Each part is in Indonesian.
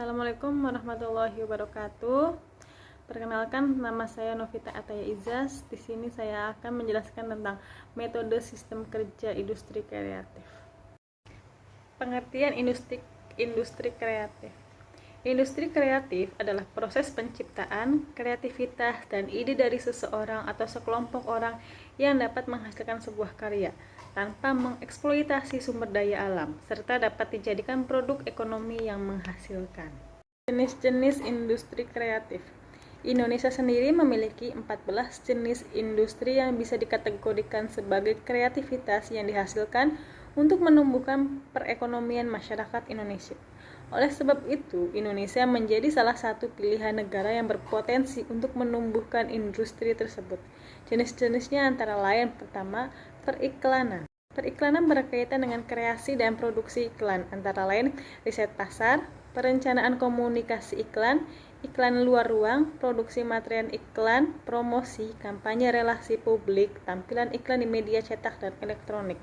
Assalamualaikum warahmatullahi wabarakatuh. Perkenalkan, nama saya Novita Ataya Izas. Di sini saya akan menjelaskan tentang metode sistem kerja industri kreatif. Pengertian industri kreatif. Industri kreatif adalah proses penciptaan, kreativitas, dan ide dari seseorang atau sekelompok orang yang dapat menghasilkan sebuah karya tanpa mengeksploitasi sumber daya alam, serta dapat dijadikan produk ekonomi yang menghasilkan. Jenis-jenis industri kreatif. Indonesia sendiri memiliki 14 jenis industri yang bisa dikategorikan sebagai kreativitas yang dihasilkan untuk menumbuhkan perekonomian masyarakat Indonesia. Oleh sebab itu, Indonesia menjadi salah satu pilihan negara yang berpotensi untuk menumbuhkan industri tersebut. Jenis-jenisnya antara lain: pertama, periklanan. Periklanan berkaitan dengan kreasi dan produksi iklan, antara lain riset pasar, perencanaan komunikasi iklan, iklan luar ruang, produksi material iklan, promosi, kampanye relasi publik, tampilan iklan di media cetak dan elektronik.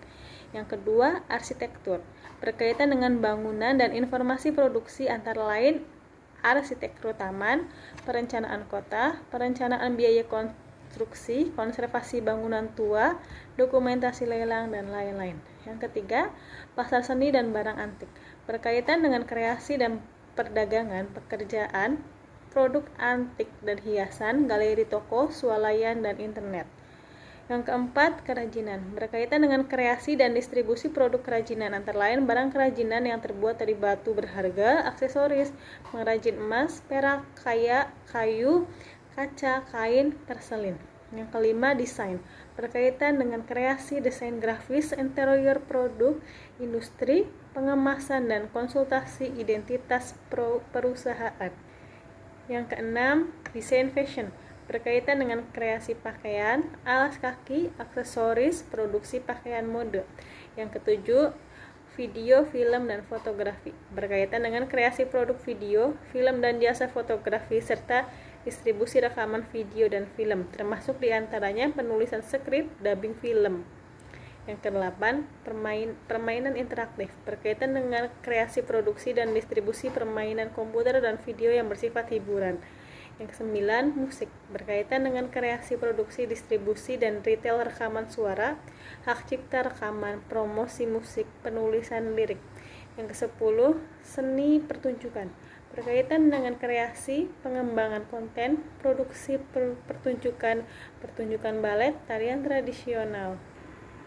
Yang kedua, arsitektur, berkaitan dengan bangunan dan informasi produksi, antara lain arsitektur taman, perencanaan kota, perencanaan biaya konstruksi, konservasi bangunan tua, dokumentasi lelang, dan lain-lain. Yang ketiga, pasar seni dan barang antik, berkaitan dengan kreasi dan perdagangan, pekerjaan, produk antik dan hiasan, galeri toko, swalayan, dan internet. Yang keempat, kerajinan, berkaitan dengan kreasi dan distribusi produk kerajinan, antara lain barang kerajinan yang terbuat dari batu berharga, aksesoris, pengrajin emas, perak, kayu, kaca, kain, porselin. Yang kelima, desain, berkaitan dengan kreasi desain grafis, interior produk, industri, pengemasan, dan konsultasi identitas perusahaan. Yang keenam, desain fashion, berkaitan dengan kreasi pakaian, alas kaki, aksesoris, produksi pakaian mode. Yang ketujuh, video, film, dan fotografi, berkaitan dengan kreasi produk video, film, dan jasa fotografi, serta distribusi rekaman video dan film, termasuk diantaranya penulisan skrip, dubbing film. Yang kedelapan, permainan interaktif, berkaitan dengan kreasi, produksi, dan distribusi permainan komputer dan video yang bersifat hiburan. Yang kesembilan, musik, berkaitan dengan kreasi, produksi, distribusi, dan retail rekaman suara, hak cipta rekaman, promosi musik, penulisan lirik. Yang kesepuluh, seni pertunjukan, berkaitan dengan kreasi, pengembangan konten, produksi pertunjukan balet, tarian tradisional.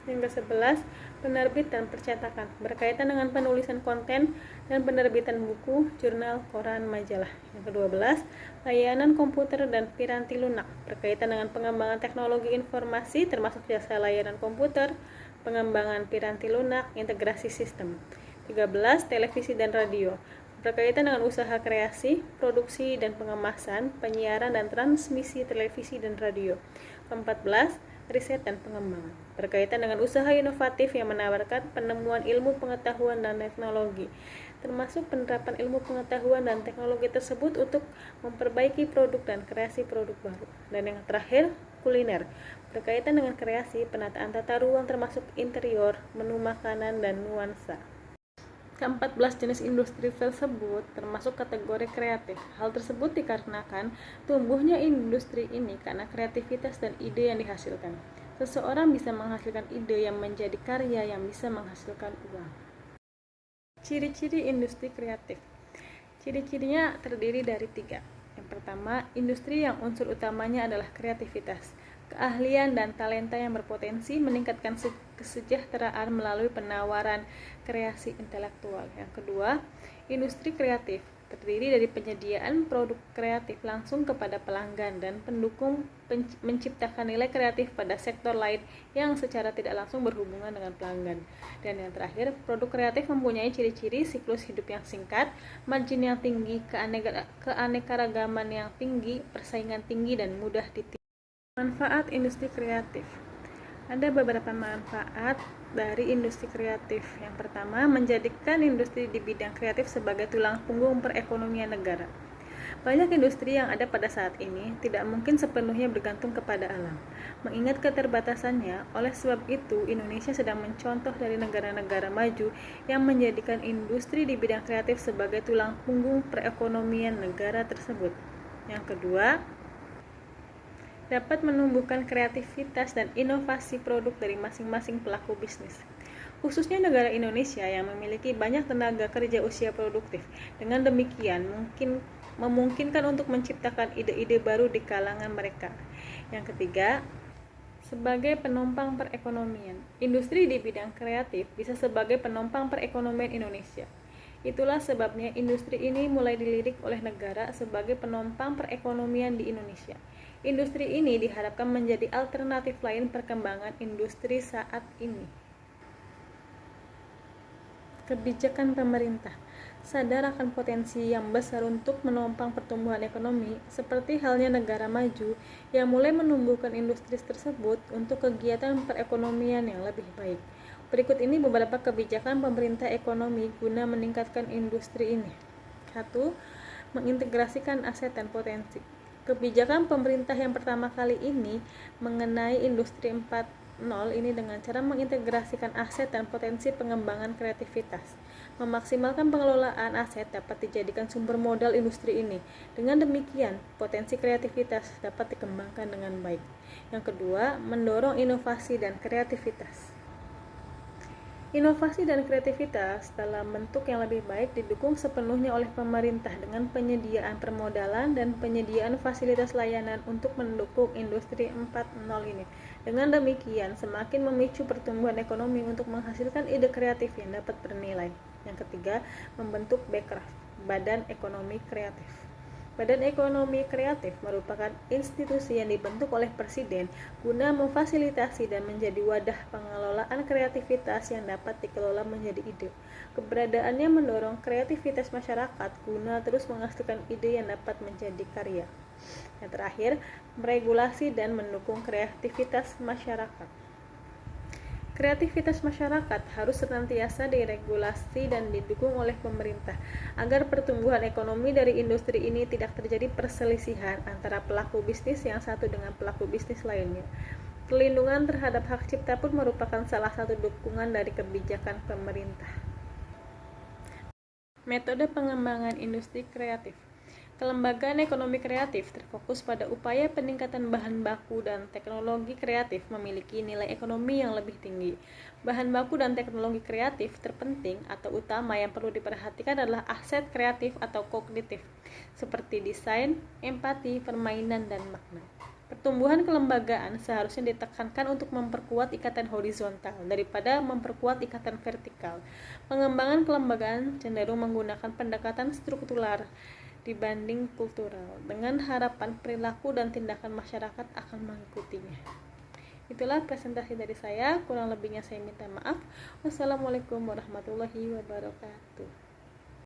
Yang ke-11, penerbit dan percetakan, berkaitan dengan penulisan konten dan penerbitan buku, jurnal, koran, majalah. Yang ke-12, layanan komputer dan piranti lunak, berkaitan dengan pengembangan teknologi informasi termasuk jasa layanan komputer, pengembangan piranti lunak, integrasi sistem. 13, televisi dan radio, berkaitan dengan usaha kreasi, produksi dan pengemasan, penyiaran dan transmisi televisi dan radio. 14, riset dan pengembangan, berkaitan dengan usaha inovatif yang menawarkan penemuan ilmu pengetahuan dan teknologi, termasuk penerapan ilmu pengetahuan dan teknologi tersebut untuk memperbaiki produk dan kreasi produk baru. Dan yang terakhir, kuliner, berkaitan dengan kreasi, penataan tata ruang termasuk interior, menu makanan, dan nuansa. Ke-14 jenis industri tersebut termasuk kategori kreatif. Hal tersebut dikarenakan tumbuhnya industri ini karena kreativitas dan ide yang dihasilkan. Seseorang bisa menghasilkan ide yang menjadi karya yang bisa menghasilkan uang. Ciri-ciri industri kreatif. Ciri-cirinya terdiri dari 3. Yang pertama, industri yang unsur utamanya adalah kreativitas, keahlian dan talenta yang berpotensi meningkatkan kesejahteraan melalui penawaran kreasi intelektual. Yang kedua, industri kreatif terdiri dari penyediaan produk kreatif langsung kepada pelanggan dan pendukung menciptakan nilai kreatif pada sektor lain yang secara tidak langsung berhubungan dengan pelanggan. Dan yang terakhir, produk kreatif mempunyai ciri-ciri siklus hidup yang singkat, margin yang tinggi, keanekaragaman yang tinggi, persaingan tinggi, dan mudah ditiru. Manfaat industri kreatif. Ada beberapa manfaat dari industri kreatif. Yang pertama, menjadikan industri di bidang kreatif sebagai tulang punggung perekonomian negara. Banyak industri yang ada pada saat ini tidak mungkin sepenuhnya bergantung kepada alam. Mengingat keterbatasannya, oleh sebab itu Indonesia sedang mencontoh dari negara-negara maju yang menjadikan industri di bidang kreatif sebagai tulang punggung perekonomian negara tersebut. Yang kedua, dapat menumbuhkan kreativitas dan inovasi produk dari masing-masing pelaku bisnis. Khususnya negara Indonesia yang memiliki banyak tenaga kerja usia produktif. Dengan demikian, memungkinkan untuk menciptakan ide-ide baru di kalangan mereka. Yang ketiga, sebagai penopang perekonomian. Industri di bidang kreatif bisa sebagai penopang perekonomian Indonesia. Itulah sebabnya industri ini mulai dilirik oleh negara sebagai penopang perekonomian di Indonesia. Industri ini diharapkan menjadi alternatif lain perkembangan industri saat ini. Kebijakan pemerintah sadar akan potensi yang besar untuk menopang pertumbuhan ekonomi, seperti halnya negara maju yang mulai menumbuhkan industri tersebut untuk kegiatan perekonomian yang lebih baik. Berikut ini beberapa kebijakan pemerintah ekonomi guna meningkatkan industri ini. 1. Mengintegrasikan aset dan potensi. Kebijakan pemerintah yang pertama kali ini mengenai industri 4.0 ini dengan cara mengintegrasikan aset dan potensi pengembangan kreativitas. Memaksimalkan pengelolaan aset dapat dijadikan sumber modal industri ini. Dengan demikian, potensi kreativitas dapat dikembangkan dengan baik. Yang kedua, mendorong inovasi dan kreativitas. Inovasi dan kreativitas dalam bentuk yang lebih baik didukung sepenuhnya oleh pemerintah dengan penyediaan permodalan dan penyediaan fasilitas layanan untuk mendukung industri 4.0 ini. Dengan demikian, semakin memicu pertumbuhan ekonomi untuk menghasilkan ide kreatif yang dapat bernilai. Yang ketiga, membentuk Bekraf, Badan Ekonomi Kreatif. Badan Ekonomi Kreatif merupakan institusi yang dibentuk oleh Presiden guna memfasilitasi dan menjadi wadah pengelolaan kreativitas yang dapat dikelola menjadi ide. Keberadaannya mendorong kreativitas masyarakat guna terus menghasilkan ide yang dapat menjadi karya. Yang terakhir, meregulasi dan mendukung kreativitas masyarakat. Kreativitas masyarakat harus senantiasa diregulasi dan didukung oleh pemerintah agar pertumbuhan ekonomi dari industri ini tidak terjadi perselisihan antara pelaku bisnis yang satu dengan pelaku bisnis lainnya. Perlindungan terhadap hak cipta pun merupakan salah satu dukungan dari kebijakan pemerintah. Metode pengembangan industri kreatif. Kelembagaan ekonomi kreatif terfokus pada upaya peningkatan bahan baku dan teknologi kreatif memiliki nilai ekonomi yang lebih tinggi. Bahan baku dan teknologi kreatif terpenting atau utama yang perlu diperhatikan adalah aset kreatif atau kognitif, seperti desain, empati, permainan, dan makna. Pertumbuhan kelembagaan seharusnya ditekankan untuk memperkuat ikatan horizontal daripada memperkuat ikatan vertikal. Pengembangan kelembagaan cenderung menggunakan pendekatan struktural dibanding kultural, dengan harapan perilaku dan tindakan masyarakat akan mengikutinya. Itulah presentasi dari saya, kurang lebihnya saya minta maaf. Wassalamualaikum warahmatullahi wabarakatuh.